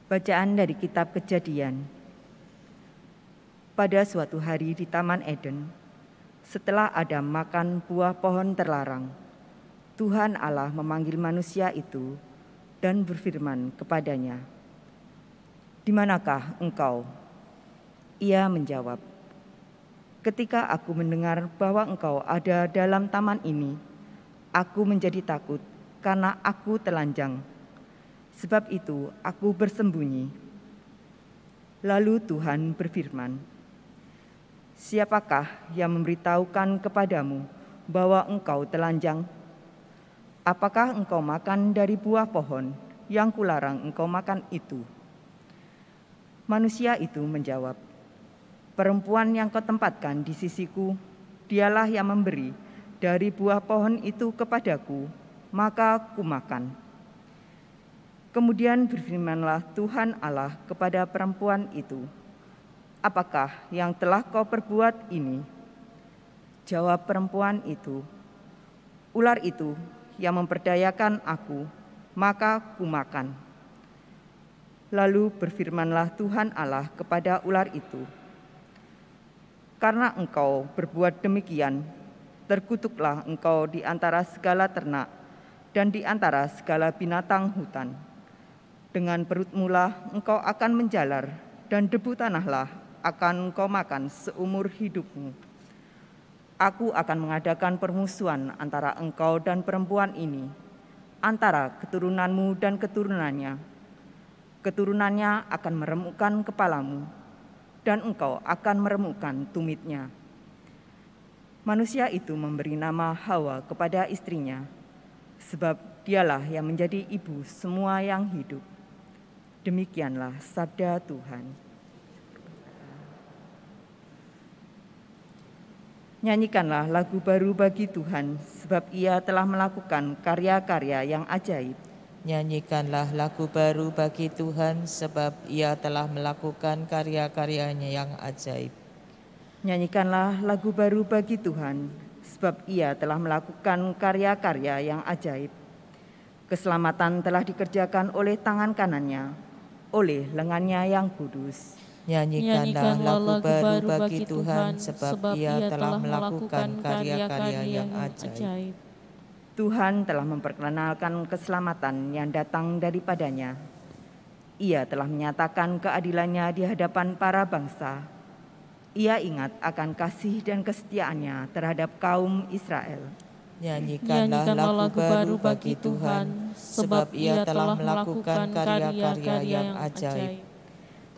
Bacaan dari kitab Kejadian. Pada suatu hari di Taman Eden, setelah Adam makan buah pohon terlarang, Tuhan Allah memanggil manusia itu dan berfirman kepadanya, "Di manakah engkau?" Ia menjawab, "Ketika aku mendengar bahwa engkau ada dalam taman ini, aku menjadi takut karena aku telanjang. Sebab itu aku bersembunyi." Lalu Tuhan berfirman, "Siapakah yang memberitahukan kepadamu bahwa engkau telanjang? Apakah engkau makan dari buah pohon yang kularang engkau makan itu?" Manusia itu menjawab, "Perempuan yang kau tempatkan di sisiku, dialah yang memberi dari buah pohon itu kepadaku, maka kumakan." Kemudian berfirmanlah Tuhan Allah kepada perempuan itu, "Apakah yang telah kau perbuat ini?" Jawab perempuan itu, "Ular itu yang memperdayakan aku, maka kumakan." Lalu berfirmanlah Tuhan Allah kepada ular itu, "Karena engkau berbuat demikian, terkutuklah engkau di antara segala ternak dan di antara segala binatang hutan. Dengan perutmulah engkau akan menjalar, dan debu tanahlah akan engkau makan seumur hidupmu. Aku akan mengadakan permusuhan antara engkau dan perempuan ini, antara keturunanmu dan keturunannya. Keturunannya akan meremukkan kepalamu, dan engkau akan meremukkan tumitnya." Manusia itu memberi nama Hawa kepada istrinya, sebab dialah yang menjadi ibu semua yang hidup. Demikianlah sabda Tuhan. Nyanyikanlah lagu baru bagi Tuhan, sebab Ia telah melakukan karya-karya yang ajaib. Nyanyikanlah lagu baru bagi Tuhan, sebab Ia telah melakukan karya-karyanya yang ajaib. Nyanyikanlah lagu baru bagi Tuhan, sebab Ia telah melakukan karya-karya yang ajaib. Keselamatan telah dikerjakan oleh tangan kanannya, oleh lengannya yang kudus. Nyanyikanlah lagu baru bagi Tuhan, sebab Ia telah melakukan karya-karya yang ajaib. Tuhan telah memperkenalkan keselamatan yang datang daripadanya. Ia telah menyatakan keadilannya di hadapan para bangsa. Ia ingat akan kasih dan kesetiaannya terhadap kaum Israel. Nyanyikanlah lagu baru bagi Tuhan, sebab Ia telah melakukan karya-karya yang ajaib.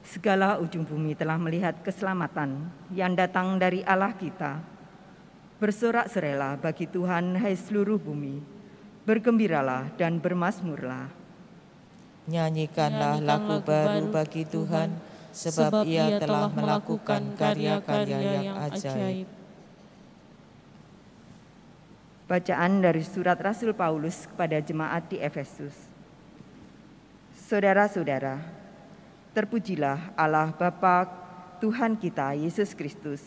Segala ujung bumi telah melihat keselamatan yang datang dari Allah kita. Bersorak-sorailah bagi Tuhan, hai seluruh bumi. Bergembiralah dan bermazmurlah. Nyanyikanlah lagu baru bagi Tuhan, sebab Ia telah melakukan karya-karya yang ajaib. Bacaan dari surat Rasul Paulus kepada jemaat di Efesus. Saudara-saudara, terpujilah Allah Bapa Tuhan kita Yesus Kristus,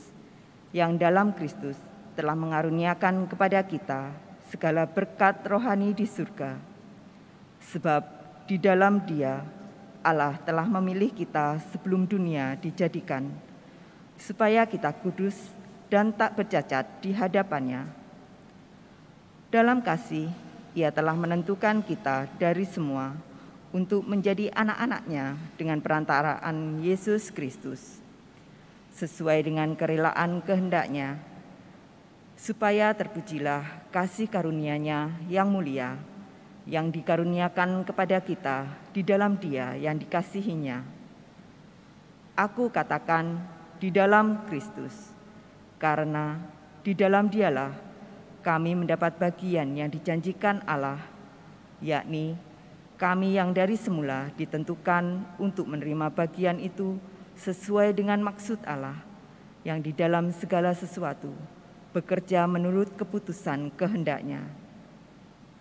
yang dalam Kristus telah mengaruniakan kepada kita segala berkat rohani di surga. Sebab di dalam Dia Allah telah memilih kita sebelum dunia dijadikan, supaya kita kudus dan tak bercacat di hadapan-Nya. Dalam kasih, Ia telah menentukan kita dari semua untuk menjadi anak-anak-Nya dengan perantaraan Yesus Kristus, sesuai dengan kerelaan kehendak-Nya, supaya terpujilah kasih karunia-Nya yang mulia, yang dikaruniakan kepada kita di dalam Dia yang dikasihi-Nya. Aku katakan di dalam Kristus, karena di dalam Dialah kami mendapat bagian yang dijanjikan Allah, yakni kami yang dari semula ditentukan untuk menerima bagian itu sesuai dengan maksud Allah, yang di dalam segala sesuatu bekerja menurut keputusan kehendak-Nya.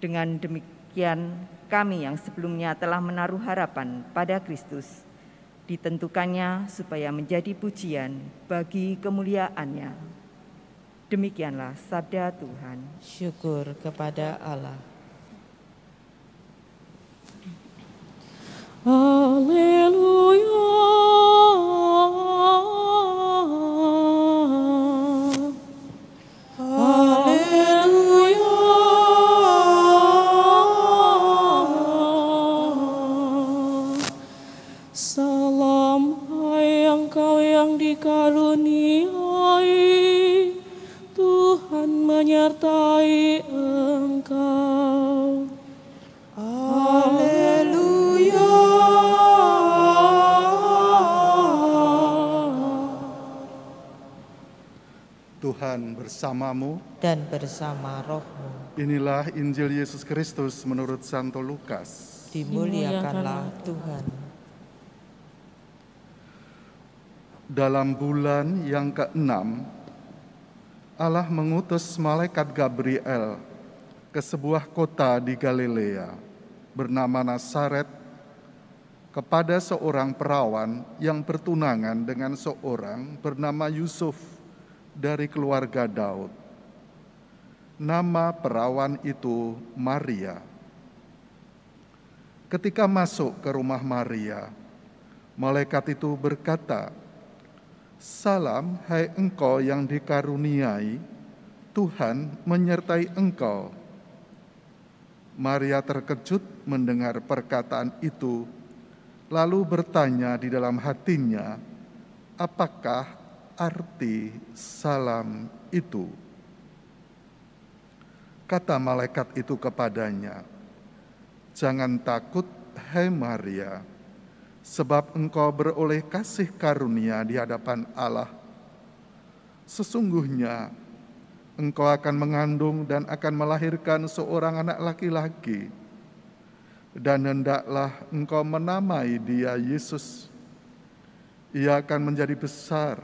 Dengan demikian, kami yang sebelumnya telah menaruh harapan pada Kristus, ditentukannya supaya menjadi pujian bagi kemuliaan-Nya. Demikianlah sabda Tuhan. Syukur kepada Allah. Haleluya. Salam hai engkau yang dikaruniai, Tuhan menyertai engkau. Haleluya. Tuhan bersamamu Dan bersama rohmu. Inilah Injil Yesus Kristus menurut Santo Lukas. Dimuliakanlah Tuhan. Dalam bulan yang ke-6, Allah mengutus malaikat Gabriel ke sebuah kota di Galilea bernama Nazaret kepada seorang perawan yang bertunangan dengan seorang bernama Yusuf dari keluarga Daud. Nama perawan itu Maria. Ketika masuk ke rumah Maria, malaikat itu berkata, "Salam, hai engkau yang dikaruniai, Tuhan menyertai engkau." Maria terkejut mendengar perkataan itu, lalu bertanya di dalam hatinya, apakah arti salam itu? Kata malaikat itu kepadanya, "Jangan takut, hai Maria, sebab engkau beroleh kasih karunia di hadapan Allah. Sesungguhnya engkau akan mengandung dan akan melahirkan seorang anak laki-laki, dan hendaklah engkau menamai dia Yesus. Ia akan menjadi besar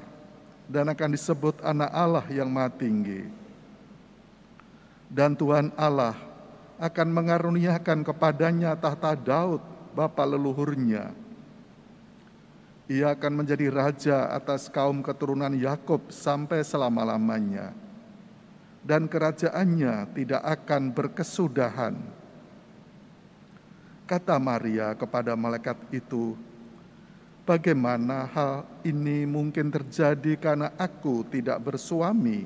dan akan disebut Anak Allah yang Maha Tinggi. Dan Tuhan Allah akan mengaruniakan kepadanya tahta Daud, bapa leluhurnya. Ia akan menjadi raja atas kaum keturunan Yakub sampai selama-lamanya, dan kerajaannya tidak akan berkesudahan." Kata Maria kepada malaikat itu, "Bagaimana hal ini mungkin terjadi karena aku tidak bersuami?"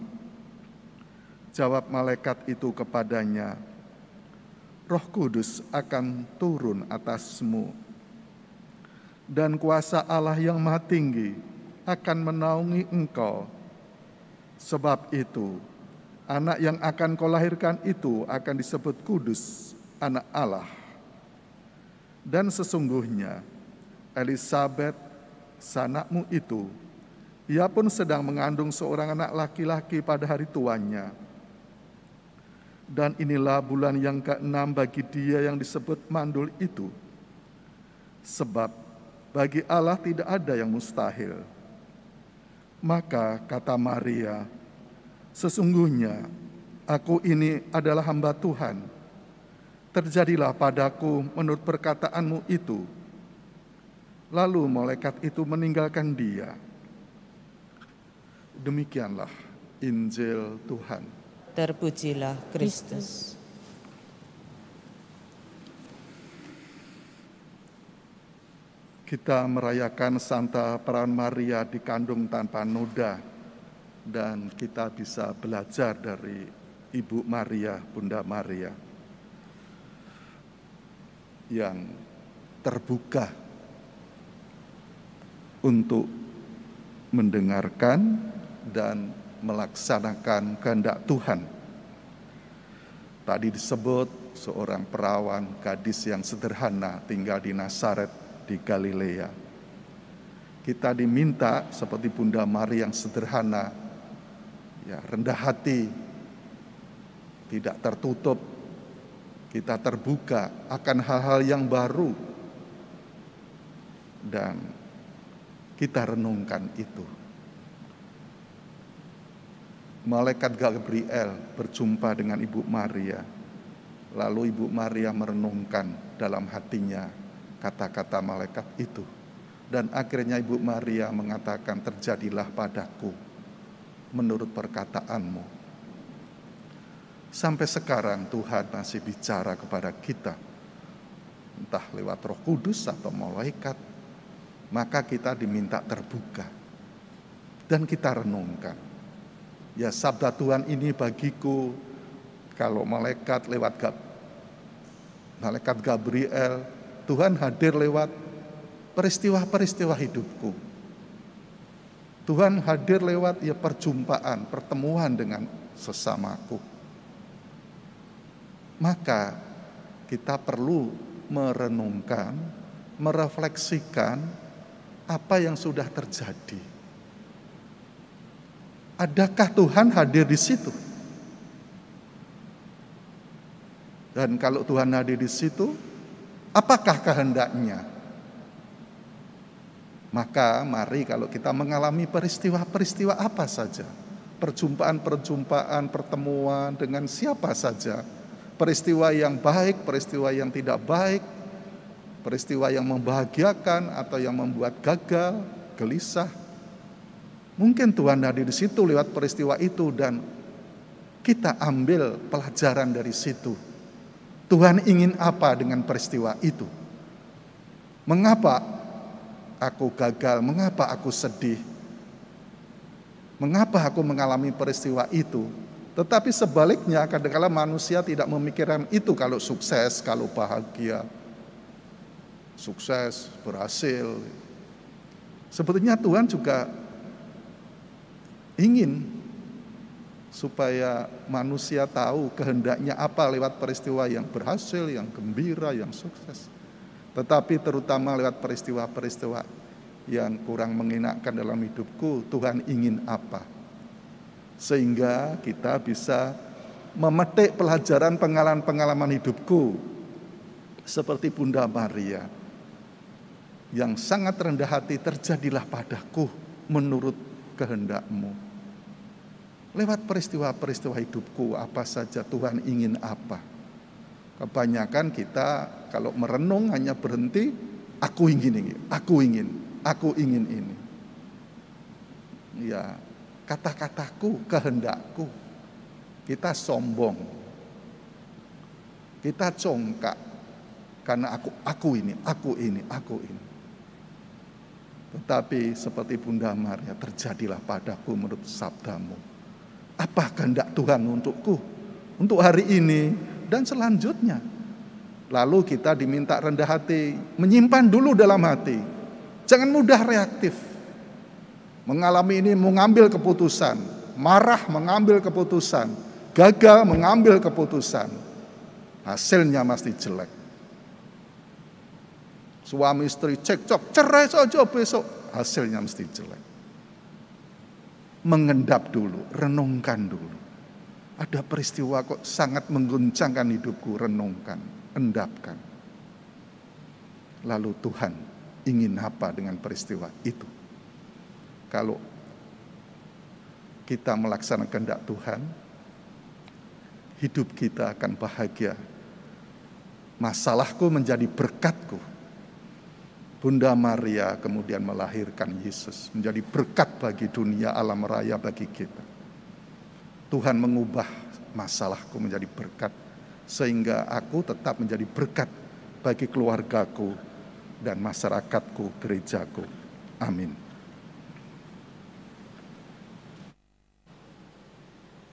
Jawab malaikat itu kepadanya, "Roh Kudus akan turun atasmu, dan kuasa Allah yang Maha Tinggi akan menaungi engkau. Sebab itu, anak yang akan kau lahirkan itu akan disebut kudus, Anak Allah. Dan sesungguhnya, Elisabet, sanakmu itu, ia pun sedang mengandung seorang anak laki-laki pada hari tuanya. Dan inilah bulan yang ke-6 bagi dia yang disebut mandul itu. Sebab bagi Allah tidak ada yang mustahil." Maka kata Maria, "Sesungguhnya aku ini adalah hamba Tuhan. Terjadilah padaku menurut perkataanmu itu." Lalu malaikat itu meninggalkan dia. Demikianlah Injil Tuhan. Terpujilah Kristus. Kita merayakan Santa Perawan Maria dikandung tanpa noda, dan kita bisa belajar dari Ibu Maria, Bunda Maria, yang terbuka untuk mendengarkan dan melaksanakan kehendak Tuhan. Tadi disebut seorang perawan gadis yang sederhana tinggal di Nazaret di Galilea. Kita diminta seperti Bunda Maria yang sederhana, ya, rendah hati, tidak tertutup. Kita terbuka akan hal-hal yang baru, dan kita renungkan itu. Malaikat Gabriel berjumpa dengan Ibu Maria, lalu Ibu Maria merenungkan dalam hatinya kata-kata malaikat itu, dan akhirnya Ibu Maria mengatakan, "Terjadilah padaku menurut perkataanmu." Sampai sekarang Tuhan masih bicara kepada kita, entah lewat Roh Kudus atau malaikat. Maka kita diminta terbuka dan kita renungkan. Ya, sabda Tuhan ini bagiku, kalau malaikat lewat malaikat Gabriel, Tuhan hadir lewat peristiwa-peristiwa hidupku. Tuhan hadir lewat perjumpaan, pertemuan dengan sesamaku. Maka kita perlu merenungkan, merefleksikan apa yang sudah terjadi. Adakah Tuhan hadir di situ? Dan kalau Tuhan hadir di situ, apakah kehendaknya? Maka mari kalau kita mengalami peristiwa-peristiwa apa saja, perjumpaan-perjumpaan, pertemuan dengan siapa saja, peristiwa yang baik, peristiwa yang tidak baik, peristiwa yang membahagiakan atau yang membuat gagal, gelisah. Mungkin Tuhan hadir di situ lewat peristiwa itu dan kita ambil pelajaran dari situ. Tuhan ingin apa dengan peristiwa itu? Mengapa aku gagal? Mengapa aku sedih? Mengapa aku mengalami peristiwa itu? Tetapi sebaliknya kadang-kala manusia tidak memikirkan itu kalau sukses, kalau bahagia. Sukses, berhasil. Sebetulnya Tuhan juga ingin supaya manusia tahu kehendaknya apa lewat peristiwa yang berhasil, yang gembira, yang sukses. Tetapi terutama lewat peristiwa-peristiwa yang kurang mengenakan dalam hidupku, Tuhan ingin apa? Sehingga kita bisa memetik pelajaran pengalaman-pengalaman hidupku. Seperti Bunda Maria yang sangat rendah hati, terjadilah padaku menurut kehendak-Mu. Lewat peristiwa-peristiwa hidupku, apa saja Tuhan ingin apa. Kebanyakan kita kalau merenung hanya berhenti, aku ingin ini, aku ingin ini. Ya, kata-kataku, kehendakku. Kita sombong. Kita congkak. Karena aku ini. Tetapi seperti Bunda Maria, terjadilah padaku menurut sabda-Mu. Apa kehendak Tuhan untukku, untuk hari ini dan selanjutnya. Lalu kita diminta rendah hati, menyimpan dulu dalam hati. Jangan mudah reaktif. Mengalami ini mengambil keputusan, marah mengambil keputusan, gagal mengambil keputusan. Hasilnya pasti jelek. Suami istri cekcok, cerai saja besok, hasilnya mesti jelek. Mengendap dulu, renungkan dulu. Ada peristiwa kok sangat mengguncangkan hidupku, renungkan, endapkan. Lalu Tuhan ingin apa dengan peristiwa itu? Kalau kita melaksanakan kehendak Tuhan, hidup kita akan bahagia. Masalahku menjadi berkatku. Bunda Maria kemudian melahirkan Yesus, menjadi berkat bagi dunia, alam raya bagi kita. Tuhan mengubah masalahku menjadi berkat, sehingga aku tetap menjadi berkat bagi keluargaku dan masyarakatku, gerejaku. Amin.